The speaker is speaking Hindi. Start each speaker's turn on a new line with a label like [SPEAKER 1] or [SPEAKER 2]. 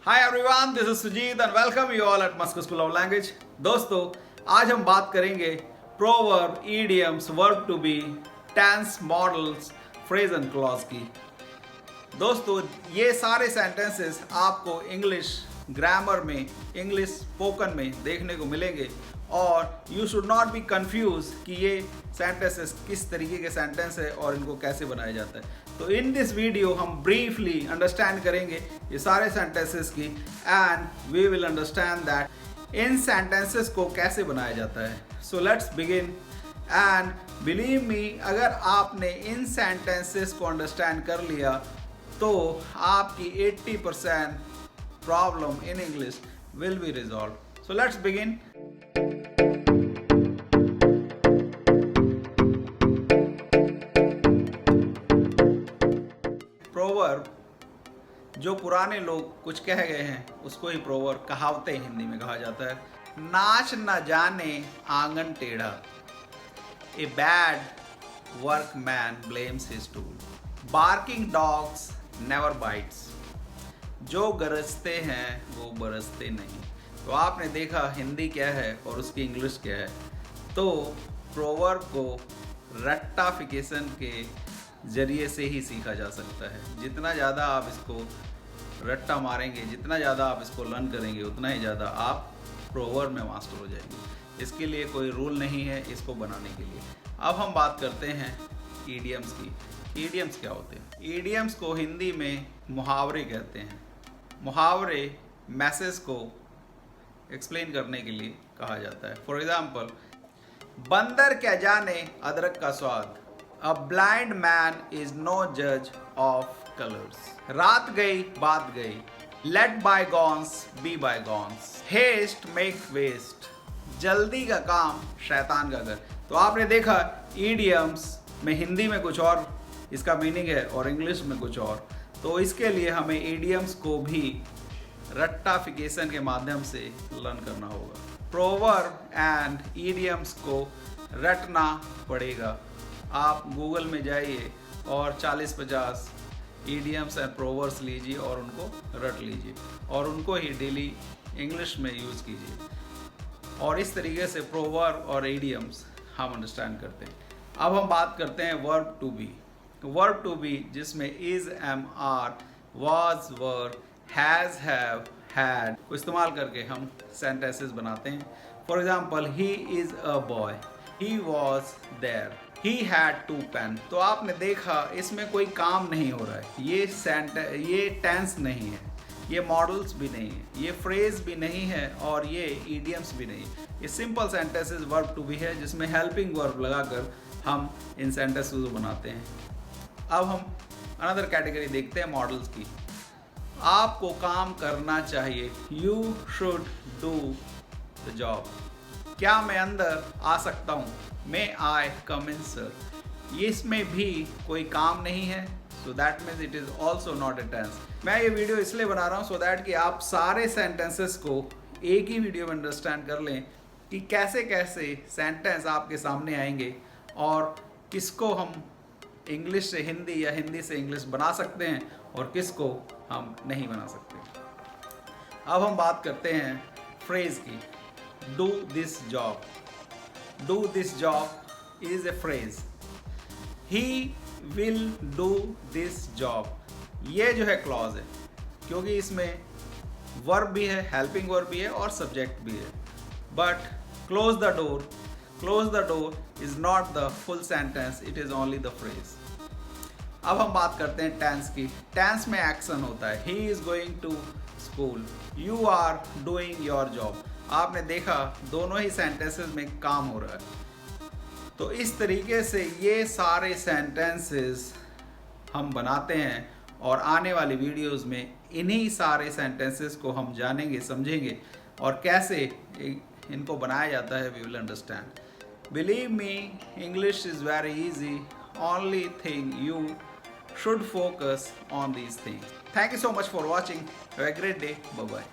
[SPEAKER 1] Hi everyone, this is Sujit and welcome you all at Musko school of language. दोस्तों, आज हम बात करेंगे proverb, idioms, verb to be, tense, models, phrase and clause की। दोस्तों, ये सारे सेंटेंसेस आपको इंग्लिश ग्रामर में, इंग्लिश स्पोकन में देखने को मिलेंगे और you should not be confuse कि ये सेंटेंसेस किस तरीके के सेंटेंस है और इनको कैसे बनाया जाता है। तो इन दिस वीडियो हम ब्रीफली अंडरस्टैंड करेंगे ये सारे सेंटेंसेस की and we will understand that इन सेंटेंसेस को कैसे बनाया जाता है। So let's begin and believe me, अगर आपने इन सेंटेंसेस को अंडरस्टैंड कर लिया तो आपकी 80% problem in English will be resolve. So let's begin. Proverb, जो पुराने लोग कुछ कह गए हैं उसको ही प्रोवर्ब, कहावतें हिंदी में कहा जाता है। नाच न जाने आंगन टेढ़ा, a bad workman blames his tool, barking dogs never bytes, जो गरजते हैं वो बरसते नहीं। तो आपने देखा हिंदी क्या है और उसकी इंग्लिश क्या है। तो प्रोवर्ब को रट्टाफिकेशन के जरिए से ही सीखा जा सकता है। जितना ज़्यादा आप इसको रट्टा मारेंगे, जितना ज़्यादा आप इसको लर्न करेंगे, उतना ही ज़्यादा आप प्रोवर्ब में मास्टर हो जाएंगे। इसके लिए कोई रूल नहीं है इसको बनाने के लिए। अब हम बात करते हैं ईडियम्स की। ईडियम्स क्या होते हैं? ईडियम्स को हिंदी में मुहावरे कहते हैं। मुहावरे मैसेज को एक्सप्लेन करने के लिए कहा जाता है। फॉर एग्जाम्पल, बंदर क्या जाने अदरक का स्वाद, A blind man is no judge of colors. रात गई बात गई, let bygones be bygones. Haste make waste. जल्दी का काम शैतान का घर। तो आपने देखा idioms में हिंदी में कुछ और इसका मीनिंग है और इंग्लिश में कुछ और। तो इसके लिए हमें idioms को भी रट्टाफिकेशन के माध्यम से लर्न करना होगा। प्रोवर्ब एंड idioms को रटना पड़ेगा। आप गूगल में जाइए और 40-50 ईडियम्स एंड प्रोवर्ब्स लीजिए और उनको रट लीजिए और उनको ही डेली इंग्लिश में यूज़ कीजिए। और इस तरीके से प्रोवर्ब और ईडियम्स हम अंडरस्टैंड करते हैं। अब हम बात करते हैं verb to be. Verb to be जिसमें is, am, are, was, were, has, have, had को इस्तेमाल करके हम सेंटेंसेस बनाते हैं। For example, he is a boy, he was there, He had two pen। तो आपने देखा इसमें कोई काम नहीं हो रहा है। ये टेंस नहीं है, ये मॉडल्स भी नहीं है, ये फ्रेज भी नहीं है और ये इडियम्स भी नहीं। ये simple sentences verb to be है जिसमें हेल्पिंग वर्ब लगाकर हम इन सेंटेंसेस को बनाते हैं। अब हम अनदर कैटेगरी देखते हैं मॉडल्स की। आपको काम करना चाहिए, you should do the job. क्या मैं अंदर आ सकता हूँ, मे आई कम इन सर। ये इसमें भी कोई काम नहीं है, so that means it is also not a tense. मैं ये वीडियो इसलिए बना रहा हूँ सो दैट कि आप सारे सेंटेंसेस को एक ही वीडियो में अंडरस्टैंड कर लें कि कैसे कैसे सेंटेंस आपके सामने आएंगे और किसको हम इंग्लिश से हिंदी या हिंदी से इंग्लिश बना सकते हैं और किसको हम नहीं बना सकते। अब हम बात करते हैं फ्रेज की। Do this job. Do this job is a phrase. He will do this job. ये जो है क्लॉज है क्योंकि इसमें वर्ब भी है, हेल्पिंग वर्ब भी है और सब्जेक्ट भी है। But close the door is not the full sentence, it is only the phrase. अब हम बात करते हैं टेंस की। टेंस में एक्शन होता है। He is going to school, you are doing your job. आपने देखा दोनों ही सेंटेंसेस में काम हो रहा है। तो इस तरीके से ये सारे सेंटेंसेस हम बनाते हैं और आने वाली वीडियोस में इन्हीं सारे सेंटेंसेस को हम जानेंगे, समझेंगे और कैसे इनको बनाया जाता है। We will understand. Believe me, English is very easy. Only thing you should focus on these things. Thank you so much for watching. Have a great day. Bye bye.